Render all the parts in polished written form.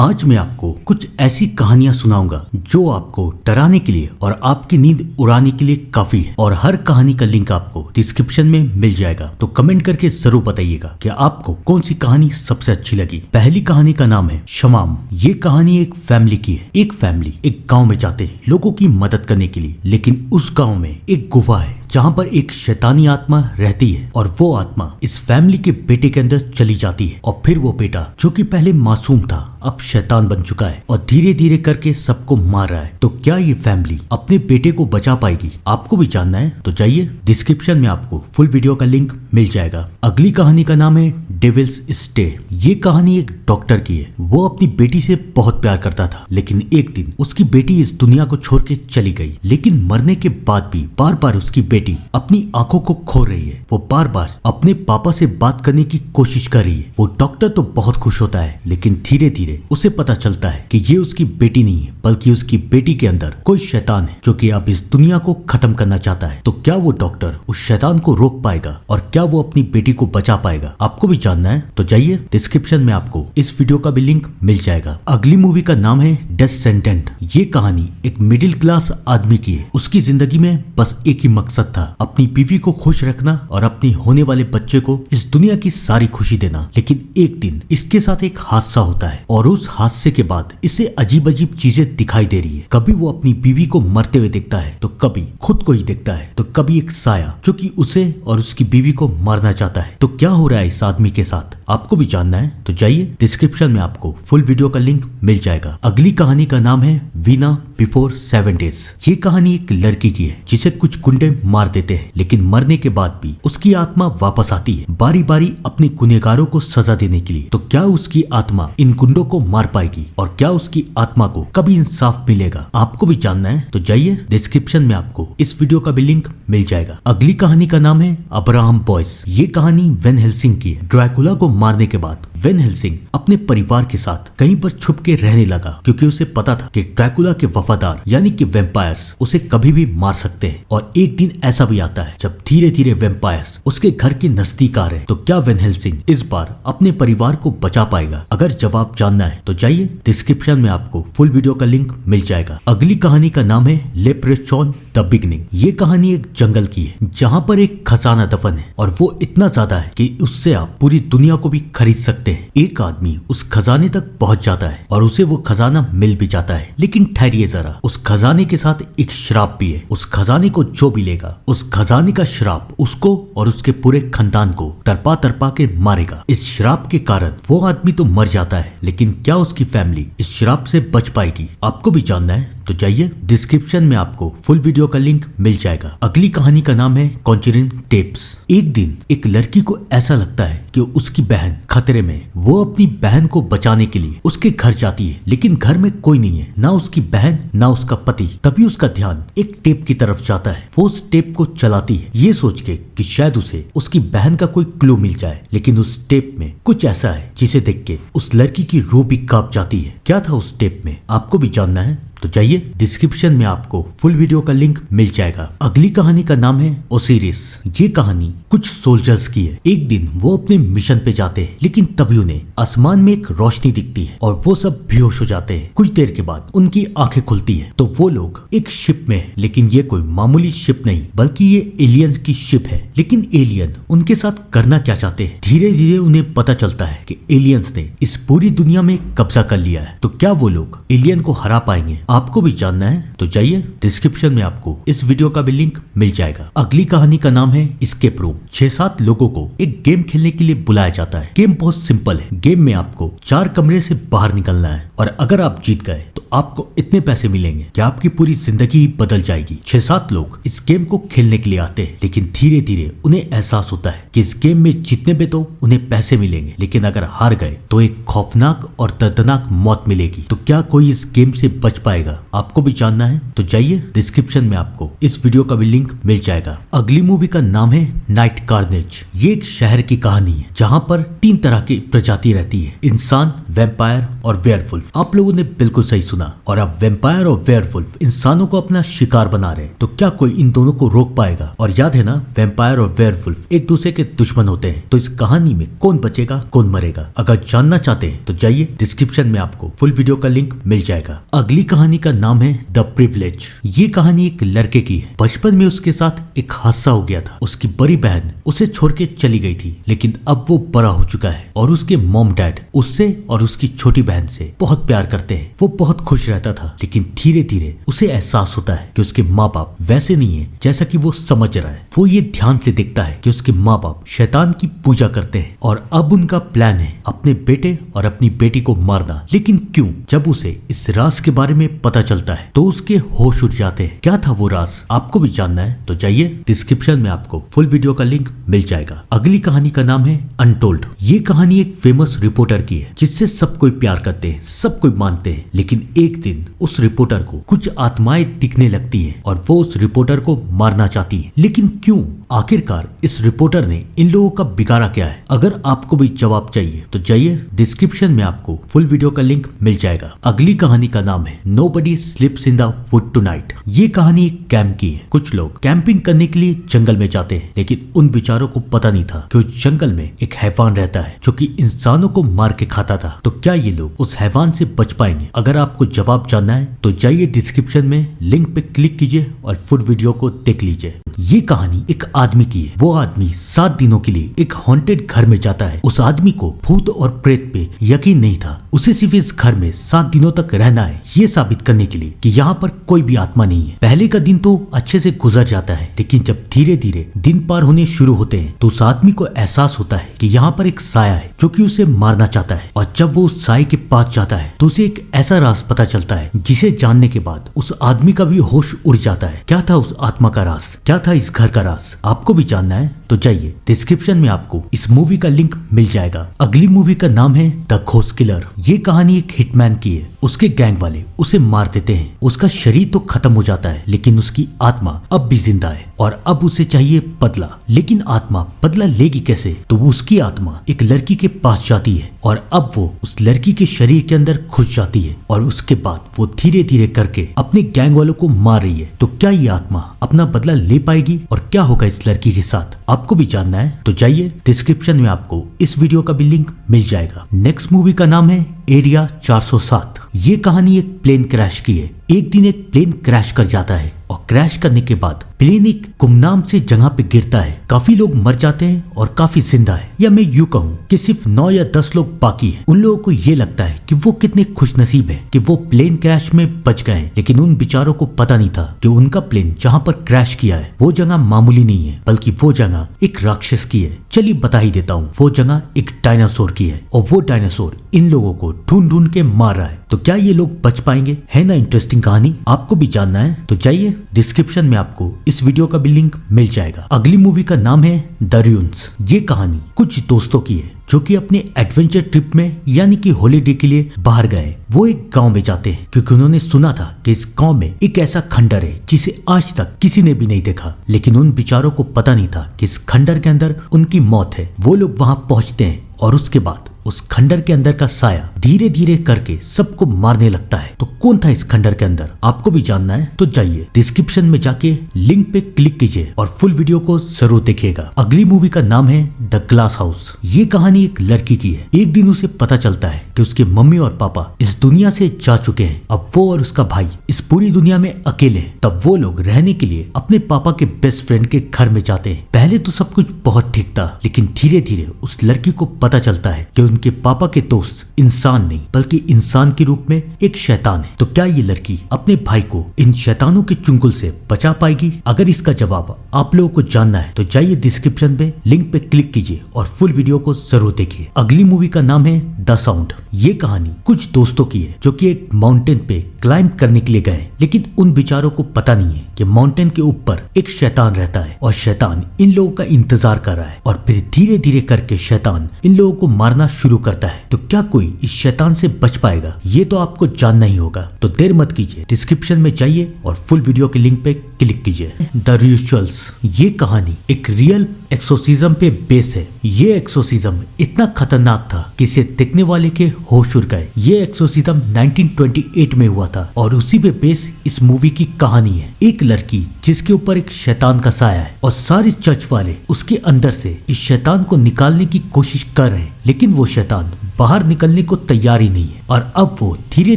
आज मैं आपको कुछ ऐसी कहानियां सुनाऊंगा जो आपको डराने के लिए और आपकी नींद उड़ाने के लिए काफी है। और हर कहानी का लिंक आपको डिस्क्रिप्शन में मिल जाएगा, तो कमेंट करके जरूर बताइएगा कि आपको कौन सी कहानी सबसे अच्छी लगी। पहली कहानी का नाम है शमाम। ये कहानी एक फैमिली की है। एक फैमिली एक गाँव में जाते हैं लोगों की मदद करने के लिए, लेकिन उस गाँव में एक गुफा है जहाँ पर एक शैतानी आत्मा रहती है और वो आत्मा इस फैमिली के बेटे के अंदर चली जाती है। और फिर वो बेटा जो कि पहले मासूम था अब शैतान बन चुका है और धीरे धीरे करके सबको मार रहा है। तो क्या ये फैमिली अपने बेटे को बचा पाएगी? आपको भी जानना है तो जाइए, डिस्क्रिप्शन में आपको फुल वीडियो का लिंक मिल जाएगा। अगली कहानी का नाम है डेविल्स स्टे। ये कहानी एक डॉक्टर की है। वो अपनी बेटी से बहुत प्यार करता था, लेकिन एक दिन उसकी बेटी इस दुनिया को छोड़ के चली गई। लेकिन मरने के बाद भी बार बार उसकी बेटी अपनी आंखों को खो रही है। वो बार बार अपने पापा से बात करने की कोशिश कर रही है। वो डॉक्टर तो बहुत खुश होता है, लेकिन धीरे धीरे उसे पता चलता है कि ये उसकी बेटी नहीं है, बल्कि उसकी बेटी के अंदर कोई शैतान है जो कि अब इस दुनिया को खत्म करना चाहता है। तो क्या वो डॉक्टर उस शैतान को रोक पाएगा और क्या वो अपनी बेटी को बचा पाएगा? आपको भी जानना है तो जाइए, डिस्क्रिप्शन में आपको इस वीडियो का भी लिंक मिल जाएगा। अगली मूवी का नाम है डेस्सेंडेंट। ये कहानी एक मिडिल क्लास आदमी की है। उसकी जिंदगी में बस एक ही मकसद था, अपनी बीवी को खुश रखना और अपने होने वाले बच्चे को इस दुनिया की सारी खुशी देना। लेकिन एक दिन इसके साथ एक हादसा होता है और उस हादसे के बाद इसे अजीब अजीब चीजें दिखाई दे रही है। कभी वो अपनी बीवी को मरते हुए देखता है, तो कभी खुद को ही देखता है, तो कभी एक साया जो कि उसे और उसकी बीवी को मारना चाहता है। तो क्या हो रहा है इस आदमी के साथ? आपको भी जानना है तो जाइए, डिस्क्रिप्शन में आपको फुल वीडियो का लिंक मिल जाएगा। अगली कहानी का नाम है वीना बिफोर 7 डेज। ये कहानी एक लड़की की है जिसे कुछ गुंडे मार देते हैं, लेकिन मरने के बाद भी उसकी आत्मा वापस आती है बारी बारी अपने गुनहगारों को सजा देने के लिए। तो क्या उसकी आत्मा इन गुंडों को मार पाएगी और क्या उसकी आत्मा को कभी इंसाफ मिलेगा? आपको भी जानना है तो जाइए, डिस्क्रिप्शन में आपको इस वीडियो का भी लिंक मिल जाएगा। अगली कहानी का नाम है अब्राहम बॉयस। ये कहानी वेन हेल्सिंग की है। ड्रैकुला को मारने के बाद वेन हेल्सिंग अपने परिवार के साथ कहीं पर छुप के रहने लगा, क्योंकि उसे पता था कि ड्रैकुला के वफादार यानी कि वैम्पायर्स उसे कभी भी मार सकते हैं। और एक दिन ऐसा भी आता है जब धीरे धीरे वैम्पायर्स उसके घर के नजदीक आ रहे हैं। तो क्या वेन हेल्सिंग इस बार अपने परिवार को बचा पाएगा? अगर जवाब जानना है तो जाइए, डिस्क्रिप्शन में आपको फुल वीडियो का लिंक मिल जाएगा। अगली कहानी का नाम है लेप्रेचॉन द बिगनिंग। ये कहानी एक जंगल की है जहाँ पर एक खजाना दफन है और वो इतना ज्यादा है कि उससे आप पूरी दुनिया को भी खरीद सकते हैं। एक आदमी उस खजाने तक पहुंच जाता है और उसे वो खजाना मिल भी जाता है, लेकिन ठहरिए जरा, उस खजाने के साथ एक श्राप भी है। उस खजाने को जो भी लेगा, उस खजाने का श्राप उसको और उसके पूरे खानदान को तरपा तरपा के मारेगा। इस श्राप के कारण वो आदमी तो मर जाता है, लेकिन क्या उसकी फैमिली इस श्राप से बच पाएगी? आपको भी जानना है तो जाइए, डिस्क्रिप्शन में आपको फुल वीडियो का लिंक मिल जाएगा। अगली कहानी का नाम है कॉन्जरिंग टेप्स। एक दिन एक लड़की को ऐसा लगता है कि उसकी बहन खतरे में। वो अपनी बहन को बचाने के लिए उसके घर जाती है, लेकिन घर में कोई नहीं है, ना उसकी बहन ना उसका पति। तभी उसका ध्यान एक टेप की तरफ जाता है। वो उस टेप को चलाती है, ये सोच के कि शायद उसे उसकी बहन का कोई क्लू मिल जाए। लेकिन उस टेप में कुछ ऐसा है जिसे देख के उस लड़की की रूह भी कांप जाती है। क्या था उस टेप में? आपको भी जानना है तो जाइए, डिस्क्रिप्शन में आपको फुल वीडियो का लिंक मिल जाएगा। अगली कहानी का नाम है ओसिरिस। ये कहानी कुछ सोल्जर्स की है। एक दिन वो अपने मिशन पे जाते हैं, लेकिन तभी उन्हें आसमान में एक रोशनी दिखती है और वो सब बेहोश हो जाते हैं। कुछ देर के बाद उनकी आंखें खुलती है तो वो लोग एक शिप में है, लेकिन ये कोई मामूली शिप नहीं, बल्कि ये एलियंस की शिप है। लेकिन एलियन उनके साथ करना क्या चाहते हैं? धीरे धीरे उन्हें पता चलता है कि एलियंस ने इस पूरी दुनिया में कब्जा कर लिया है। तो क्या वो लोग एलियन को हरा पाएंगे? आपको भी जानना है तो जाइए, डिस्क्रिप्शन में आपको इस वीडियो का भी लिंक मिल जाएगा। अगली कहानी का नाम है एस्केप रूम। 6-7 लोगों को एक गेम खेलने के लिए बुलाया जाता है। गेम बहुत सिंपल है। गेम में आपको 4 कमरे से बाहर निकलना है और अगर आप जीत गए तो आपको इतने पैसे मिलेंगे कि आपकी पूरी जिंदगी ही बदल जाएगी। 6-7 लोग इस गेम को खेलने के लिए आते हैं, लेकिन धीरे धीरे उन्हें एहसास होता है कि इस गेम में जीतने पे तो उन्हें पैसे मिलेंगे, लेकिन अगर हार गए तो एक खौफनाक और दर्दनाक मौत मिलेगी। तो क्या कोई इस गेम से बच पाएगा? आपको भी जानना है तो जाइए, डिस्क्रिप्शन में आपको इस वीडियो का भी लिंक मिल जाएगा। अगली मूवी का नाम है नाइट कार्नेज। ये एक शहर की कहानी है जहाँ पर 3 तरह की प्रजाति रहती है, इंसान, वैम्पायर और वेयरवुल्फ। आप लोगों ने बिल्कुल सही सुना। सुना और अब वेम्पायर और वेयरवुल्फ इंसानों को अपना शिकार बना रहे हैं, तो क्या कोई इन दोनों को रोक पाएगा? और याद है ना, वेम्पायर और वेयरवुल्फ एक दूसरे के दुश्मन होते हैं। तो इस कहानी में कौन बचेगा कौन मरेगा, अगर जानना चाहते हैं तो जाइए, डिस्क्रिप्शन में आपको फुल वीडियो का लिंक मिल जाएगा। अगली कहानी का नाम है द प्रिविलेज। ये कहानी एक लड़के की है। बचपन में उसके साथ एक हादसा हो गया था। उसकी बड़ी बहन उसे छोड़ के चली गई थी, लेकिन अब वो बड़ा हो चुका है और उसके मॉम डैड उससे और उसकी छोटी बहन से बहुत प्यार करते हैं। वो बहुत खुश रहता था, लेकिन धीरे धीरे उसे एहसास होता है कि उसके माँ बाप वैसे नहीं है जैसा कि वो समझ रहा है। वो ये ध्यान से देखता है कि उसके माँ बाप शैतान की पूजा करते हैं और अब उनका प्लान है अपने बेटे और अपनी बेटी को मारना। लेकिन क्यों? जब उसे इस राज के बारे में पता चलता है तो उसके होश उड़ जाते हैं। क्या था वो राज? आपको भी जानना है तो जाइए, डिस्क्रिप्शन में आपको फुल वीडियो का लिंक मिल जाएगा। अगली कहानी का नाम है अनटोल्ड। ये कहानी एक फेमस रिपोर्टर की है जिससे सब कोई प्यार करते हैं, सब कोई मानते हैं। लेकिन एक दिन उस रिपोर्टर को कुछ आत्माएं दिखने लगती हैं और वो उस रिपोर्टर को मारना चाहती है। लेकिन क्यों? आखिरकार इस रिपोर्टर ने इन लोगों का बिगाड़ा क्या है? अगर आपको भी जवाब चाहिए तो जाइए, डिस्क्रिप्शन में आपको फुल वीडियो का लिंक मिल जाएगा। अगली कहानी का नाम है nobody स्लीप्स in the wood tonight. ये कहानी एक कैंप की है। कुछ लोग कैंपिंग करने के लिए जंगल में जाते हैं, लेकिन उन बेचारों को पता नहीं था कि उस जंगल में एक हैवान रहता है जो कि इंसानों को मार के खाता था। तो क्या ये लोग उस हैवान से बच पाएंगे? अगर आपको जवाब जानना है तो जाइए, डिस्क्रिप्शन में लिंक पे क्लिक कीजिए और फुल वीडियो को देख लीजिए। ये कहानी एक आदमी की है। वो आदमी 7 दिनों के लिए एक हॉन्टेड घर में जाता है। उस आदमी को भूत और प्रेत पे यकीन नहीं था। उसे सिर्फ इस घर में 7 दिनों तक रहना है, ये साबित करने के लिए कि यहाँ पर कोई भी आत्मा नहीं है। पहले का दिन तो अच्छे से गुजर जाता है, लेकिन जब धीरे धीरे दिन पार होने शुरू होते हैं तो उस आदमी को एहसास होता है कि यहाँ पर एक साया है जो कि उसे मारना चाहता है। और जब वो उस साये के पास जाता है तो उसे एक ऐसा राज पता चलता है जिसे जानने के बाद उस आदमी का भी होश उड़ जाता है। क्या था उस आत्मा का राज? क्या था इस घर का राज? आपको भी जानना है तो जाइए, डिस्क्रिप्शन में आपको इस मूवी का लिंक मिल जाएगा। अगली मूवी का नाम है द घोस्ट किलर। ये कहानी एक हिटमैन की है। उसके गैंग वाले उसे मार देते हैं। उसका शरीर तो खत्म हो जाता है, लेकिन उसकी आत्मा अब भी जिंदा है और अब उसे चाहिए बदला। लेकिन आत्मा बदला लेगी कैसे? तो उसकी आत्मा एक लड़की के पास जाती है और अब वो उस लड़की के शरीर के अंदर घुस जाती है और उसके बाद वो धीरे धीरे करके अपने गैंग वालों को मार रही है। तो क्या ये आत्मा अपना बदला ले पाएगी और क्या होगा इस लड़की के साथ? आपको भी जानना है तो जाइए, डिस्क्रिप्शन में आपको इस वीडियो का भी लिंक मिल जाएगा। नेक्स्ट मूवी का नाम है एरिया 407। ये कहानी एक प्लेन क्रैश की है। एक दिन एक प्लेन क्रैश कर जाता है और क्रैश करने के बाद प्लेन एक गुमनाम से जगह पे गिरता है। काफी लोग मर जाते हैं और काफी जिंदा है, या मैं यूं कहूँ कि सिर्फ 9 या 10 लोग बाकी हैं। उन लोगों को ये लगता है कि वो कितने खुशनसीब है कि वो प्लेन क्रैश में बच गए हैं, लेकिन उन बेचारों को पता नहीं था कि उनका प्लेन जहाँ पर क्रैश किया है वो जगह मामूली नहीं है, बल्कि वो जगह एक राक्षस की है। चलिए बता ही देता हूँ, वो जगह एक डायनासोर की है और वो डायनासोर इन लोगों को ढूंढ ढूंढ के मार रहा है। तो क्या ये लोग बच पाएंगे? है ना इंटरेस्टिंग कहानी? आपको भी जानना है तो जाइए, डिस्क्रिप्शन में आपको इस वीडियो का भी लिंक मिल जाएगा। अगली मूवी का नाम है द र्यून्स। ये कहानी कुछ दोस्तों की है जो कि अपने एडवेंचर ट्रिप में यानी कि हॉलीडे के लिए बाहर गए। वो एक गांव में जाते हैं क्योंकि उन्होंने सुना था कि इस गांव में एक ऐसा खंडर है जिसे आज तक किसी ने भी नहीं देखा। लेकिन उन बेचारों को पता नहीं था कि इस खंडर के अंदर उनकी मौत है। वो लोग वहां पहुंचते हैं और उसके बाद उस खंडर के अंदर का साया धीरे धीरे करके सबको मारने लगता है। तो कौन था इस खंडर के अंदर? आपको भी जानना है तो जाइए, डिस्क्रिप्शन में जाके लिंक पे क्लिक कीजिए और फुल वीडियो को जरूर देखिएगा। अगली मूवी का नाम है द ग्लास हाउस। ये कहानी एक लड़की की है। एक दिन उसे पता चलता है कि उसके मम्मी और पापा इस दुनिया से जा चुके हैं। अब वो और उसका भाई इस पूरी दुनिया में अकेले हैं। तब वो लोग रहने के लिए अपने पापा के बेस्ट फ्रेंड के घर में जाते हैं। पहले तो सब कुछ बहुत ठीक था, लेकिन धीरे धीरे उस लड़की को पता चलता है कि उनके पापा के दोस्त इंसान नहीं बल्कि इंसान के रूप में एक शैतान है। तो क्या ये लड़की अपने भाई को इन शैतानों के चुंगल से बचा पाएगी? अगर इसका जवाब आप लोगों को जानना है तो जाइए, डिस्क्रिप्शन में लिंक पे क्लिक कीजिए और फुल वीडियो को जरूर देखिए। अगली मूवी का नाम है द साउंड। ये कहानी कुछ दोस्तों की है जो कि एक माउंटेन पे क्लाइंब करने के लिए गए, लेकिन उन बेचारों को पता नहीं है कि माउंटेन के ऊपर एक शैतान रहता है और शैतान इन लोगों का इंतजार कर रहा है। और फिर धीरे धीरे करके शैतान इन लोगों को मारना शुरू करता है। तो क्या कोई इस शैतान से बच पाएगा? ये तो आपको जानना ही होगा। तो देर मत कीजिए, डिस्क्रिप्शन में जाइए और फुल वीडियो के लिंक पे क्लिक कीजिए। The rituals. ये कहानी एक रियल एक्सोसिज्म पे बेस है। ये एक्सोसिज्म इतना खतरनाक था कि इसे देखने वाले के होश उड़ गए। ये एक्सोसिज्म 1928 में हुआ था और उसी पे बेस इस मूवी की कहानी है। एक लड़की जिसके ऊपर एक शैतान का साया है और सारे चर्च वाले उसके अंदर से इस शैतान को निकालने की कोशिश कर रहे हैं, लेकिन वो शैतान बाहर निकलने को तैयार ही नहीं है और अब वो धीरे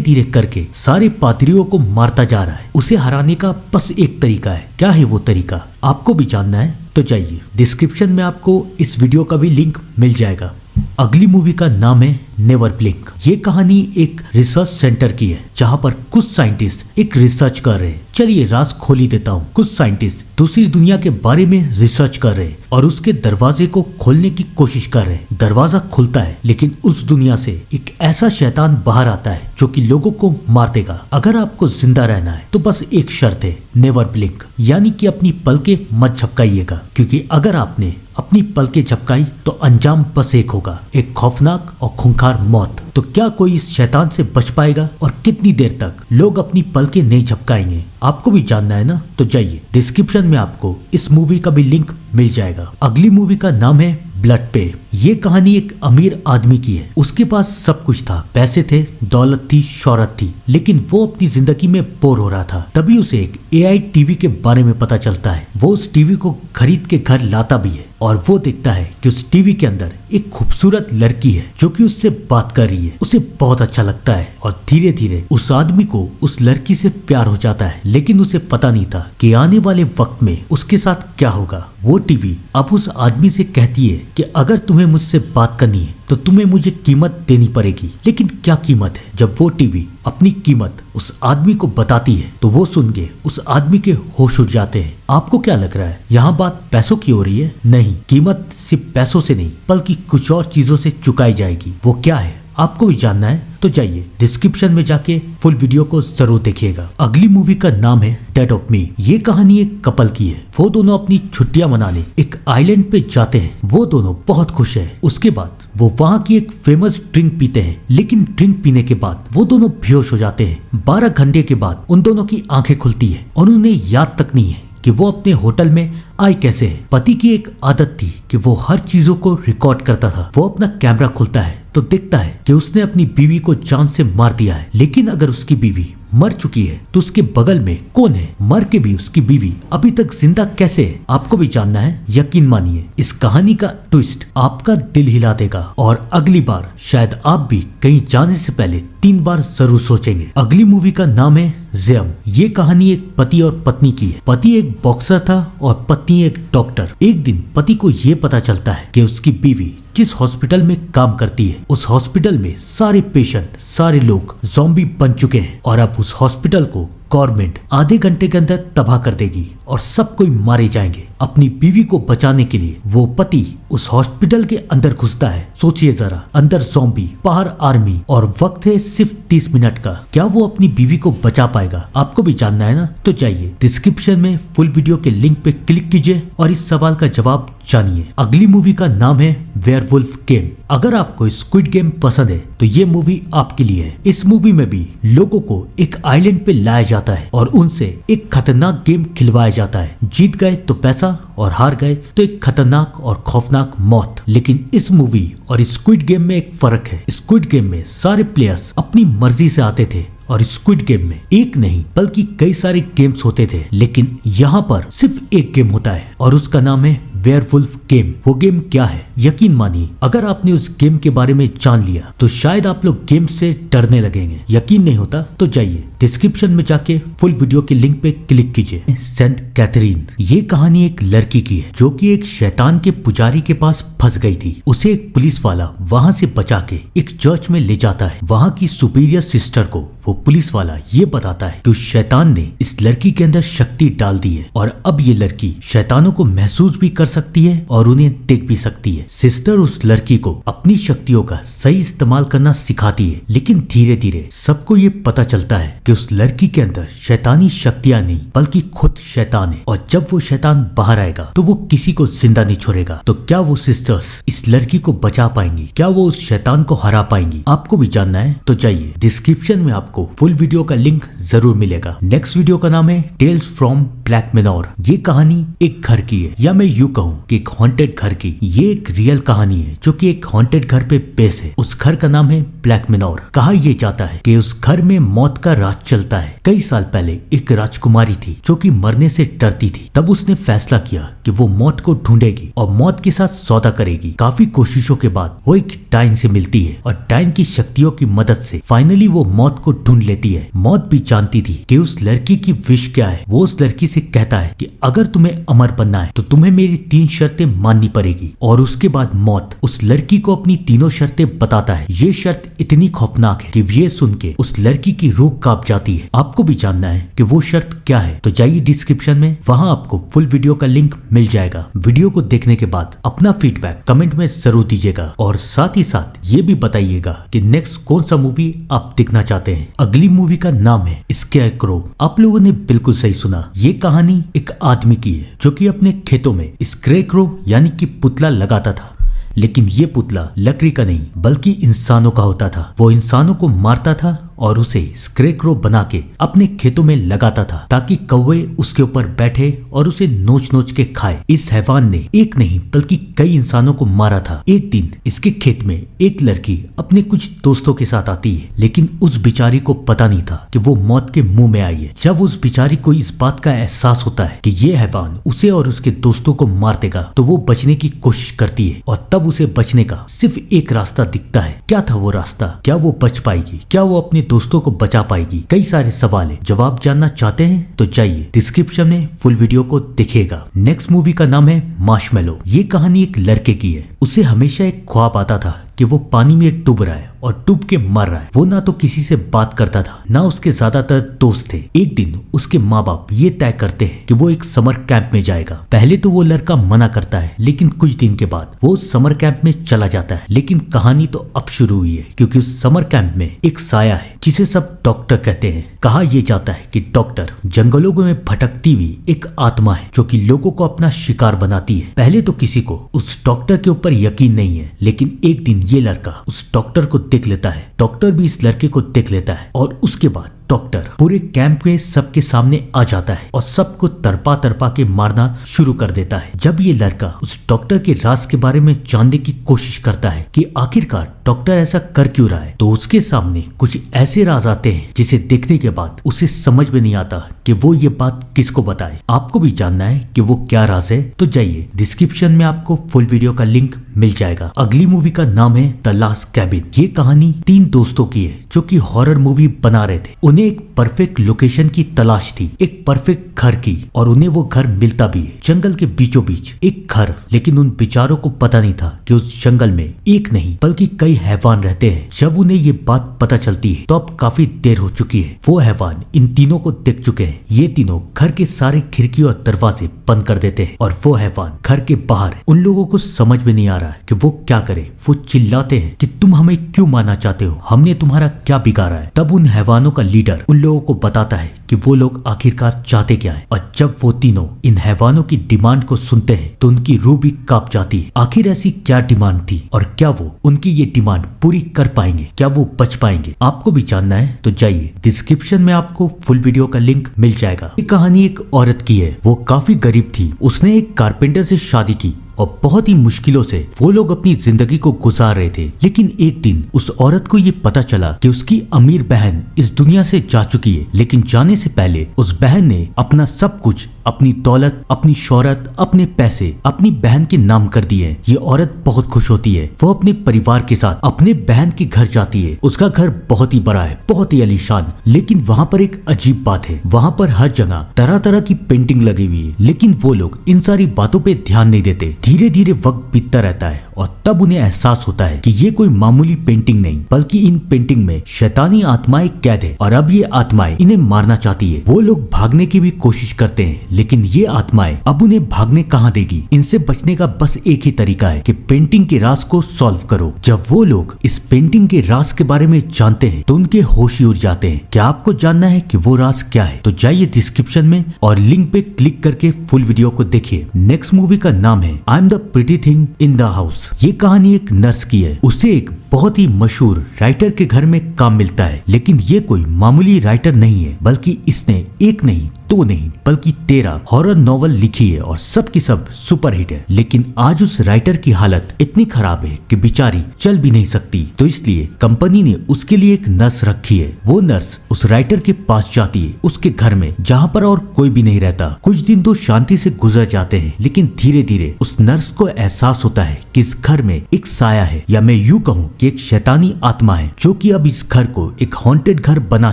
धीरे करके सारे पादरियों को मारता जा रहा है। उसे हराने का बस एक तरीका है। क्या है वो तरीका, आपको भी जानना है तो जाइए, डिस्क्रिप्शन में आपको इस वीडियो का भी लिंक मिल जाएगा। अगली मूवी का नाम है नेवर ब्लिंक। ये कहानी एक रिसर्च सेंटर की है जहाँ पर कुछ साइंटिस्ट एक रिसर्च कर रहे हैं। चलिए राज खोल ही देता हूँ। कुछ साइंटिस्ट दूसरी दुनिया के बारे में रिसर्च कर रहे हैं और उसके दरवाजे को खोलने की कोशिश कर रहे हैं। दरवाजा खुलता है लेकिन उस दुनिया से एक ऐसा शैतान बाहर आता है जो कि लोगों को मार देगा। अगर आपको जिंदा रहना है तो बस एक शर्त है, नेवर ब्लिंक, यानी कि अपनी पलकें मत झपकाइएगा, क्योंकि अगर आपने अपनी पलकें झपकाई तो अंजाम बस एक होगा, एक खौफनाक और खूंखार मौत। तो क्या कोई इस शैतान से बच पाएगा और कितनी देर तक लोग अपनी पलकें नहीं झपकाएंगे, आपको भी जानना है ना? तो जाइए, डिस्क्रिप्शन में आपको इस मूवी का भी लिंक मिल जाएगा। अगली मूवी का नाम है ब्लड पे। ये कहानी एक अमीर आदमी की है। उसके पास सब कुछ था, पैसे थे, दौलत थी, शोहरत थी, लेकिन वो अपनी जिंदगी में बोर हो रहा था। तभी उसे एक AI टीवी के बारे में पता चलता है। वो उस टीवी को खरीद के घर लाता भी है और वो देखता है कि उस टीवी के अंदर एक खूबसूरत लड़की है जो कि उससे बात कर रही है। उसे बहुत अच्छा लगता है और धीरे धीरे उस आदमी को उस लड़की से प्यार हो जाता है, लेकिन उसे पता नहीं था कि आने वाले वक्त में उसके साथ क्या होगा। वो टीवी अब उस आदमी से कहती है कि अगर तुम्हें मुझसे बात करनी है तो तुम्हें मुझे कीमत देनी पड़ेगी। लेकिन क्या कीमत है? जब वो टीवी अपनी कीमत उस आदमी को बताती है तो वो सुन के उस आदमी के होश उड़ जाते हैं। आपको क्या लग रहा है, यहाँ बात पैसों की हो रही है? नहीं, कीमत सिर्फ पैसों से नहीं बल्कि कुछ और चीजों से चुकाई जाएगी। वो क्या है आपको भी जानना है तो जाइए, डिस्क्रिप्शन में जाके फुल वीडियो को जरूर देखिएगा। अगली मूवी का नाम है डेड ऑफ मी। ये कहानी एक कपल की है। वो दोनों अपनी छुट्टियां मनाने एक आइलैंड पे जाते हैं। वो दोनों बहुत खुश है। उसके बाद वो वहाँ की एक फेमस ड्रिंक पीते हैं, लेकिन ड्रिंक पीने के बाद वो दोनों बेहोश हो जाते हैं। 12 घंटे के बाद उन दोनों की आंखें खुलती है और उन्हें याद तक नहीं है कि वो अपने होटल में आए कैसे है। पति की एक आदत थी कि वो हर चीजों को रिकॉर्ड करता था। वो अपना कैमरा खोलता है तो देखता है कि उसने अपनी बीवी को जान से मार दिया है। लेकिन अगर उसकी बीवी मर चुकी है तो उसके बगल में कौन है? मर के भी उसकी बीवी अभी तक जिंदा कैसे है? आपको भी जानना है? यकीन मानिए, इस कहानी का ट्विस्ट आपका दिल हिला देगा और अगली बार शायद आप भी कहीं जाने से पहले 3 बार जरूर सोचेंगे। अगली मूवी का नाम है ज़ेम। ये कहानी एक पति और पत्नी की है। पति एक बॉक्सर था और पत्नी एक डॉक्टर। एक दिन पति को ये पता चलता है कि उसकी बीवी जिस हॉस्पिटल में काम करती है उस हॉस्पिटल में सारे पेशेंट, सारे लोग ज़ॉम्बी बन चुके हैं और अब उस हॉस्पिटल को गवर्नमेंट आधे घंटे के अंदर तबाह कर देगी और सब कोई मारे जाएंगे। अपनी बीवी को बचाने के लिए वो पति उस हॉस्पिटल के अंदर घुसता है। सोचिए जरा, अंदर ज़ॉम्बी, बाहर आर्मी और वक्त है सिर्फ 30 मिनट का। क्या वो अपनी बीवी को बचा पाएगा? आपको भी जानना है ना? तो जाइए, डिस्क्रिप्शन में फुल वीडियो के लिंक पे क्लिक कीजिए और इस सवाल का जवाब जानिए। अगली मूवी का नाम है वेयरवुल्फ गेम। अगर आपको स्क्विड गेम पसंद है तो ये मूवी आपके लिए है। इस मूवी में भी लोगों को एक आइलैंड पे लाया जाता है और उनसे एक खतरनाक गेम खिलवाया जाता है। जीत गए तो पैसा और हार गए तो एक खतरनाक और खौफनाक मौत। लेकिन इस मूवी और स्क्विड गेम में एक फर्क है। स्क्विड गेम में सारे प्लेयर्स अपनी मर्जी से आते थे और स्क्विड गेम में एक नहीं बल्कि कई सारे गेम्स होते थे, लेकिन यहाँ पर सिर्फ एक गेम होता है और उसका नाम है वेयरवुल्फ गेम। वो गेम क्या है? यकीन मानिए, अगर आपने उस गेम के बारे में जान लिया तो शायद आप लोग गेम से डरने लगेंगे। यकीन नहीं होता तो जाइए, डिस्क्रिप्शन में जाके फुल वीडियो के लिंक पे क्लिक कीजिए। Saint Catherine. ये कहानी एक लड़की की है जो कि एक शैतान के पुजारी के पास फंस गई थी। उसे एक पुलिस वाला वहाँ से बचा के एक चर्च में ले जाता है। वहाँ की सुपीरियर सिस्टर को वो पुलिस वाला ये बताता है कि उस शैतान ने इस लड़की के अंदर शक्ति डाल दी है और अब ये लड़की शैतानों को महसूस भी कर सकती है और उन्हें देख भी सकती है। है। सिस्टर उस लड़की को अपनी शक्तियों का सही इस्तेमाल करना सिखाती है, लेकिन धीरे धीरे सबको ये पता चलता है कि उस लड़की के अंदर शैतानी शक्तियां नहीं बल्कि खुद शैतान है, और जब वो शैतान बाहर आएगा तो वो किसी को जिंदा नहीं छोड़ेगा। तो क्या वो सिस्टर्स इस लड़की को बचा पाएंगी? क्या वो उस शैतान को हरा पाएंगी? आपको भी जानना है तो जाइए, डिस्क्रिप्शन में आपको फुल वीडियो का लिंक जरूर मिलेगा। नेक्स्ट वीडियो का नाम है टेल्स फ्रॉम ब्लैक मैनोर। ये कहानी एक घर की है, या मैं यूं कहूँ कि एक हॉन्टेड घर की। ये एक रियल कहानी है जो कि एक हॉन्टेड घर पे बेस है। उस घर का नाम है ब्लैक मैनोर। कहा यह जाता है कि उस घर में मौत का राज चलता है। कई साल पहले एक राजकुमारी थी जो कि मरने से डरती थी। तब उसने फैसला किया कि वो मौत को ढूंढेगी और मौत के साथ सौदा करेगी। काफी कोशिशों के बाद वो एक डायन से मिलती है और डायन की शक्तियों की मदद से फाइनली वो मौत को ढूंढ लेती है। मौत भी जानती थी कि उस लड़की की विश क्या है। वो उस लड़की से कहता है कि अगर तुम्हें अमर बनना है तो तुम्हें मेरी 3 शर्तें माननी पड़ेगी। और उसके बाद मौत उस लड़की को अपनी तीनों शर्तें बताता है। ये शर्त इतनी खौफनाक है कि ये सुन के उस लड़की की रूह कांप जाती है। आपको भी जानना है कि वो शर्त क्या है तो जाइए डिस्क्रिप्शन में, वहां आपको फुल वीडियो का लिंक मिल जाएगा। वीडियो को देखने के बाद अपना फीडबैक कमेंट में जरूर दीजिएगा, और साथ ही साथ ये भी बताइएगा कि नेक्स्ट कौन सा मूवी आप देखना चाहते हैं। अगली मूवी का नाम है स्केयरक्रो। आप लोगों ने बिल्कुल सही सुना, ये कहानी एक आदमी की है जो कि अपने खेतों में स्केयरक्रो यानी कि पुतला लगाता था। लेकिन ये पुतला लकड़ी का नहीं बल्कि इंसानों का होता था। वो इंसानों को मारता था और उसे स्केयरक्रो बना के अपने खेतों में लगाता था ताकि कौवे उसके ऊपर बैठे और उसे नोच नोच के खाए। इस हैवान ने एक नहीं बल्कि कई इंसानों को मारा था। एक दिन इसके खेत में एक लड़की अपने कुछ दोस्तों के साथ आती है, लेकिन उस बिचारी को पता नहीं था कि वो मौत के मुंह में आई है। जब उस बिचारी को इस बात का एहसास होता है कि ये हैवान उसे और उसके दोस्तों को मार देगा तो वो बचने की कोशिश करती है, और तब उसे बचने का सिर्फ एक रास्ता दिखता है। क्या था वो रास्ता? क्या वो बच पाएगी? क्या वो अपने दोस्तों को बचा पाएगी? कई सारे सवाल है। जवाब जानना चाहते हैं तो जाइए डिस्क्रिप्शन में फुल वीडियो को देखिएगा। नेक्स्ट मूवी का नाम है मार्शमेलो। ये कहानी एक लड़के की है। उसे हमेशा एक ख्वाब आता था कि वो पानी में डूब रहा है और डूब के मर रहा है। वो ना तो किसी से बात करता था, ना उसके ज्यादातर दोस्त थे। एक दिन उसके माँ बाप ये तय करते हैं कि वो एक समर कैंप में जाएगा। पहले तो वो लड़का मना करता है, लेकिन कुछ दिन के बाद वो समर कैंप में चला जाता है। लेकिन कहानी तो अब शुरू हुई है, क्योंकि उस समर कैंप में एक साया है जिसे सब डॉक्टर कहते हैं। कहा यह जाता है कि डॉक्टर जंगलों में भटकती हुई एक आत्मा है जो कि लोगों को अपना शिकार बनाती है। पहले तो किसी को उस डॉक्टर के ऊपर यकीन नहीं है, लेकिन एक दिन ये लड़का उस डॉक्टर को देख लेता है। डॉक्टर भी इस लड़के को देख लेता है, और उसके बाद डॉक्टर पूरे कैंप में सबके सामने आ जाता है और सबको तरपा तरपा के मारना शुरू कर देता है। जब ये लड़का उस डॉक्टर के राज के बारे में जानने की कोशिश करता है कि आखिरकार डॉक्टर ऐसा कर क्यों रहा है, तो उसके सामने कुछ ऐसे राज आते हैं जिसे देखने के बाद उसे समझ में नहीं आता कि वो ये बात किसको बताए। आपको भी जानना है कि वो क्या राज है तो जाइए डिस्क्रिप्शन में आपको फुल वीडियो का लिंक मिल जाएगा। अगली मूवी का नाम है द लास्ट कैबिन। ये कहानी 3 दोस्तों की है जो कि हॉरर मूवी बना रहे थे। उन्हें एक परफेक्ट लोकेशन की तलाश थी, एक परफेक्ट घर की, और उन्हें वो घर मिलता भी है जंगल के बीचों बीच एक घर। लेकिन उन बेचारों को पता नहीं था कि उस जंगल में एक नहीं बल्कि कई हैवान रहते हैं। जब उन्हें ये बात पता चलती है तो अब काफी देर हो चुकी है। वो हैवान इन तीनों को देख चुके हैं। ये तीनों घर के सारे खिड़की और दरवाजे बंद कर देते हैं, और वो हैवान घर के बाहर है। उन लोगों को समझ में नहीं आ रहा है कि वो क्या करे। वो चिल्लाते हैं कि तुम हमें क्यों मारना चाहते हो, हमने तुम्हारा क्या बिगाड़ा है। तब उन हैवानों का लीडर उन लोगों को बताता है कि वो लोग आखिरकार चाहते क्या है, और जब वो तीनों इन हैवानों की डिमांड को सुनते हैं तो उनकी रूह भी कांप जाती है। आखिर ऐसी क्या डिमांड थी, और क्या वो उनकी ये डिमांड पूरी कर पाएंगे? क्या वो बच पाएंगे? आपको भी जानना है तो जाइए डिस्क्रिप्शन में आपको फुल वीडियो का लिंक मिल जाएगा। ये कहानी एक औरत की है। वो काफी गरीब थी। उसने एक कारपेंटर से शादी की और बहुत ही मुश्किलों से वो लोग अपनी जिंदगी को गुजार रहे थे। लेकिन एक दिन उस औरत को ये पता चला कि उसकी अमीर बहन इस दुनिया से जा चुकी है। लेकिन जाने से पहले उस बहन ने अपना सब कुछ, अपनी दौलत, अपनी शोहरत, अपने पैसे अपनी बहन के नाम कर दिए। ये औरत बहुत खुश होती है। वो अपने परिवार के साथ अपने बहन के घर जाती है। उसका घर बहुत ही बड़ा है, बहुत ही आलीशान। लेकिन वहाँ पर एक अजीब बात है, वहाँ पर हर जगह तरह तरह की पेंटिंग लगी हुई है। लेकिन वो लोग इन सारी बातों पे ध्यान नहीं देते। धीरे धीरे वक्त बीतता रहता है और तब उन्हें एहसास होता है कि ये कोई मामूली पेंटिंग नहीं बल्कि इन पेंटिंग में शैतानी आत्माएं कैद है और अब ये आत्माएं इन्हें मारना चाहती है। वो लोग भागने की भी कोशिश करते हैं लेकिन ये आत्माएं अब उन्हें भागने कहाँ देगी। इनसे बचने का बस एक ही तरीका है कि पेंटिंग के राज को सॉल्व करो। जब वो लोग इस पेंटिंग के राज के बारे में जानते हैं तो उनके होश ही उड़ जाते हैं। क्या आपको जानना है कि वो राज क्या है? तो जाइए डिस्क्रिप्शन में और लिंक पे क्लिक करके फुल वीडियो को देखिए। नेक्स्ट मूवी का नाम है I am the pretty thing in the house. ये कहानी एक नर्स की है। उसे एक बहुत ही मशहूर राइटर के घर में काम मिलता है लेकिन ये कोई मामूली राइटर नहीं है बल्कि इसने एक नहीं दो नहीं बल्कि 13 हॉरर नॉवल लिखी है और सब की सब सुपरहिट है। लेकिन आज उस राइटर की हालत इतनी खराब है कि बेचारी चल भी नहीं सकती, तो इसलिए कंपनी ने उसके लिए एक नर्स रखी है। वो नर्स उस राइटर के पास जाती है उसके घर में जहाँ पर और कोई भी नहीं रहता। कुछ दिन तो शांति से गुजर जाते हैं लेकिन धीरे धीरे उस नर्स को एहसास होता है कि इस घर में एक साया है या मैं यूं कहूँ कि एक शैतानी आत्मा है जो कि अब इस घर को एक हॉन्टेड घर बना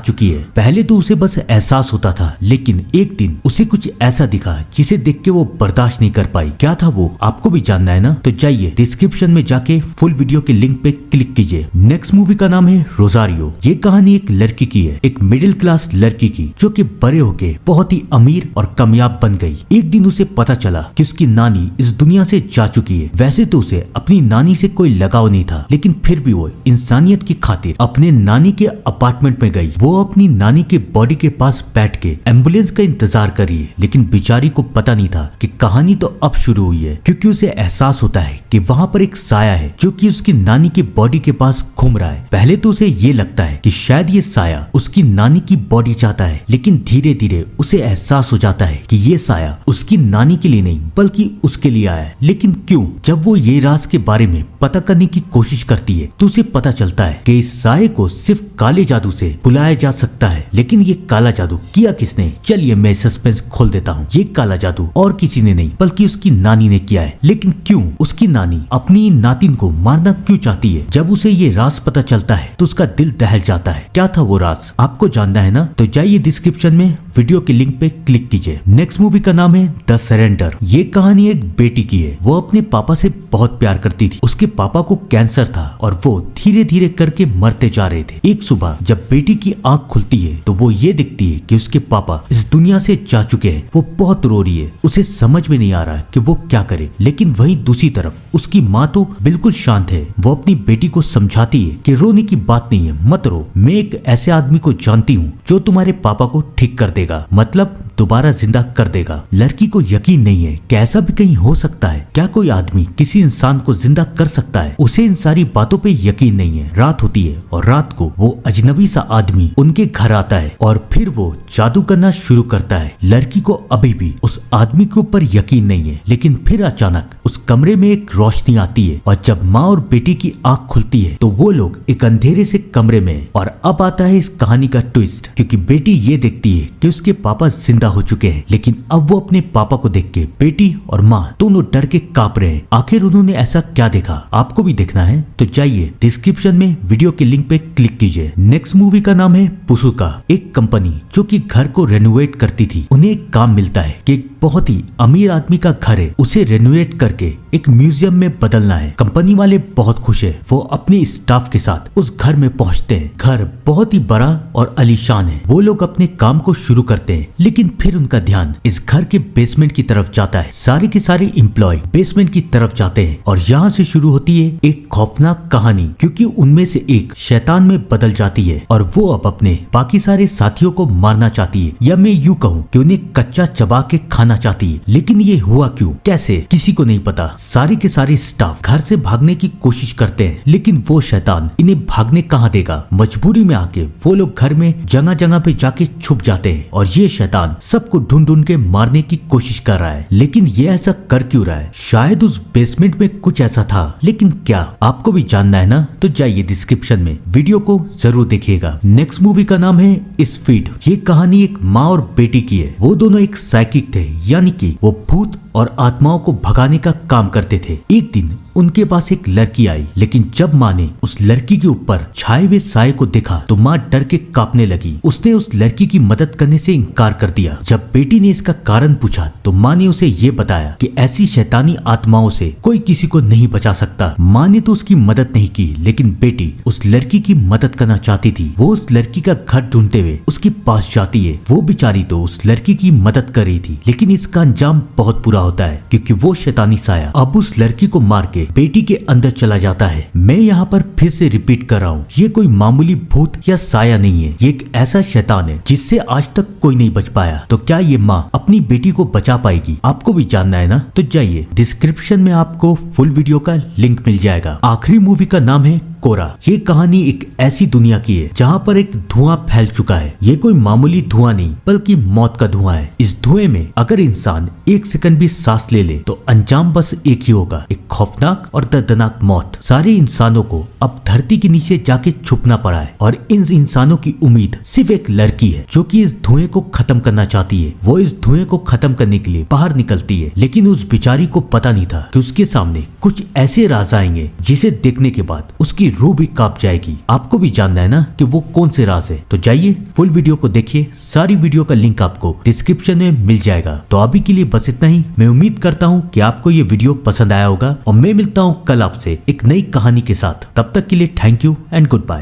चुकी है। पहले तो उसे बस एहसास होता था लेकिन एक दिन उसे कुछ ऐसा दिखा जिसे देख के वो बर्दाश्त नहीं कर पाई। क्या था वो आपको भी जानना है ना? तो जाइए डिस्क्रिप्शन में जाके फुल वीडियो के लिंक पे क्लिक कीजिए। नेक्स्ट मूवी का नाम है रोजारियो। ये कहानी एक लड़की की है, एक मिडिल क्लास लड़की की जो कि बड़े होके बहुत ही अमीर और कामयाब बन गई। एक दिन उसे पता चला कि उसकी नानी इस दुनिया से जा चुकी है। वैसे तो उसे अपनी नानी से कोई लगाव नहीं था लेकिन फिर भी वो इंसानियत की खातिर अपने नानी के अपार्टमेंट में गई। वो अपनी नानी के बॉडी के पास बैठ के एम्बुलेंस का इंतजार कर रही है लेकिन बेचारी को पता नहीं था कि कहानी तो अब शुरू हुई है क्योंकि उसे एहसास होता है कि वहाँ पर एक साया है जो कि उसकी नानी के बॉडी के पास घूम रहा है। पहले तो उसे ये लगता है कि शायद ये साया उसकी नानी की बॉडी चाहता है लेकिन धीरे धीरे उसे एहसास हो जाता है कि ये साया उसकी नानी के लिए नहीं बल्कि उसके लिए आया है। लेकिन क्यों? जब वो ये राज के बारे में पता करने की कोशिश करती है तो उसे पता चलता है कि इस साये को सिर्फ काले जादू से बुलाया जा सकता है। लेकिन ये काला जादू किया किसने? चलिए मैं सस्पेंस खोल देता हूँ। ये काला जादू और किसी ने नहीं बल्कि उसकी नानी ने किया है। लेकिन क्यों? उसकी नानी अपनी नातिन को मारना क्यों चाहती है? जब उसे ये राज पता चलता है तो उसका दिल दहल जाता है। क्या था वो राज आपको जानना है ना? तो जाइए डिस्क्रिप्शन में वीडियो के लिंक पे क्लिक कीजिए। नेक्स्ट मूवी का नाम है द सरेंडर। ये कहानी एक बेटी की है। वो अपने पापा से बहुत प्यार करती थी। उसके पापा को कैंसर था और वो धीरे धीरे करके मरते जा रहे थे। एक सुबह जब बेटी की आंख खुलती है तो वो ये दिखती है कि उसके पापा इस दुनिया से जा चुके हैं। वो बहुत रो रही है। उसे समझ में नहीं आ रहा है कि वो क्या करे। लेकिन वहीं दूसरी तरफ उसकी माँ तो बिल्कुल शांत है। वो अपनी बेटी को समझाती है कि रोने की बात नहीं है, मत रो। मैं एक ऐसे आदमी को जानती हूँ जो तुम्हारे पापा को ठीक कर देगा, मतलब दोबारा जिंदा कर देगा। लड़की को यकीन नहीं है कि ऐसा भी कहीं हो सकता है। क्या कोई आदमी किसी इंसान को जिंदा कर सकता है? उसे इन सारी बातों पे यकीन नहीं है। रात होती है और रात को वो अजनबी सा आदमी उनके घर आता है और फिर वो जादू करना शुरू करता है। लड़की को अभी भी उस आदमी के ऊपर यकीन नहीं है लेकिन फिर अचानक उस कमरे में एक रोशनी आती है और जब माँ और बेटी की आंख खुलती है तो वो लोग एक अंधेरे से कमरे में। और अब आता है इस कहानी का ट्विस्ट, क्योंकि बेटी ये देखती है कि उसके पापा जिंदा हो चुके हैं लेकिन अब वो अपने पापा को देख के बेटी और माँ दोनों डर के कांप रहे हैं। आखिर उन्होंने ऐसा क्या देखा? आपको भी देखना है तो जाइए डिस्क्रिप्शन में वीडियो के लिंक पे क्लिक कीजिए। नेक्स्ट मूवी का नाम है पुसुका। एक कंपनी जो कि घर को रेनोवेट करती थी, उन्हें एक काम मिलता है कि एक बहुत ही अमीर आदमी का घर है, उसे रेनोवेट करके एक म्यूजियम में बदलना है। कंपनी वाले बहुत खुश है। वो अपने स्टाफ के साथ उस घर में पहुंचते हैं। घर बहुत ही बड़ा और आलीशान है। वो लोग अपने काम को शुरू करते हैं लेकिन फिर उनका ध्यान इस घर के बेसमेंट की तरफ जाता है। सारे के सारे एम्प्लॉय बेसमेंट की तरफ जाते हैं और यहाँ से शुरू होती है एक खौफनाक कहानी, क्योंकि उनमें से एक शैतान में बदल जाती है और वो अब अपने बाकी सारे साथियों को मारना चाहती है, या मैं यूं कहूँ कि उन्हें कच्चा चबा के खाना चाहती है। लेकिन ये हुआ क्यों, कैसे, किसी को नहीं पता। सारे के सारे स्टाफ घर से भागने की कोशिश करते हैं लेकिन वो शैतान इन्हें भागने कहाँ देगा। मजबूरी में आके वो लोग घर में जगह जगह पे जाके छुप जाते हैं और ये शैतान सबको ढूंढ ढूंढ के मारने की कोशिश कर रहा है। लेकिन ये ऐसा कर क्यों रहा है? शायद उस बेसमेंट में कुछ ऐसा था, लेकिन क्या? आपको भी जानना है ना? तो जाइए डिस्क्रिप्शन में वीडियो को जरूर देखिएगा। नेक्स्ट मूवी का नाम है स्पीड। ये कहानी एक माँ और बेटी की है। वो दोनों एक साइकिक थे, यानी कि वो भूत और आत्माओं को भगाने का काम करते थे। एक दिन उनके पास एक लड़की आई, लेकिन जब माँ ने उस लड़की के ऊपर छाए हुए साए को देखा तो माँ डर के कांपने लगी। उसने उस लड़की की मदद करने से इनकार कर दिया। जब बेटी ने इसका कारण पूछा तो माँ ने उसे ये बताया कि ऐसी शैतानी आत्माओं से कोई किसी को नहीं बचा सकता। माँ ने तो उसकी मदद नहीं की, लेकिन बेटी उस लड़की की मदद करना चाहती थी। वो उस लड़की का घर ढूंढते हुए उसके पास जाती है। वो बेचारी तो उस लड़की की मदद कर रही थी, लेकिन इसका अंजाम बहुत बुरा होता है, क्योंकि वो शैतानी साया अब उस लड़की को मार के बेटी के अंदर चला जाता है। मैं यहाँ पर फिर से रिपीट कर रहा हूँ, ये कोई मामूली भूत या साया नहीं है, ये एक ऐसा शैतान है जिससे आज तक कोई नहीं बच पाया। तो क्या ये माँ अपनी बेटी को बचा पाएगी? आपको भी जानना है ना? तो जाइए, डिस्क्रिप्शन में आपको फुल वीडियो का लिंक मिल जाएगा। आखिरी मूवी का नाम है कोरा। ये कहानी एक ऐसी दुनिया की है जहाँ पर एक धुआं फैल चुका है। ये कोई मामूली धुआं नहीं, बल्कि मौत का धुआं है। इस धुएं में अगर इंसान एक सेकंड भी सांस ले ले तो अंजाम बस एक ही होगा, एक खौफनाक और दर्दनाक मौत। सारे इंसानों को अब धरती के नीचे जाके छुपना पड़ा है और इन इंसानों की उम्मीद सिर्फ एक लड़की है जो कि इस धुएं को खत्म करना चाहती है। वो इस धुएं को खत्म करने के लिए बाहर निकलती है, लेकिन उस बेचारी को पता नहीं था कि उसके सामने कुछ ऐसे राज आएंगे जिसे देखने के बाद उसकी रूह भी कांप जाएगी। आपको भी जानना है ना कि वो कौन से राज है? तो जाइए, फुल वीडियो को देखिए। सारी वीडियो का लिंक आपको डिस्क्रिप्शन में मिल जाएगा। तो अभी के लिए बस इतना ही। मैं उम्मीद करता हूँ कि आपको ये वीडियो पसंद आया होगा और मैं मिलता हूँ कल आपसे एक नई कहानी के साथ। तब तक के लिए thank you and good bye.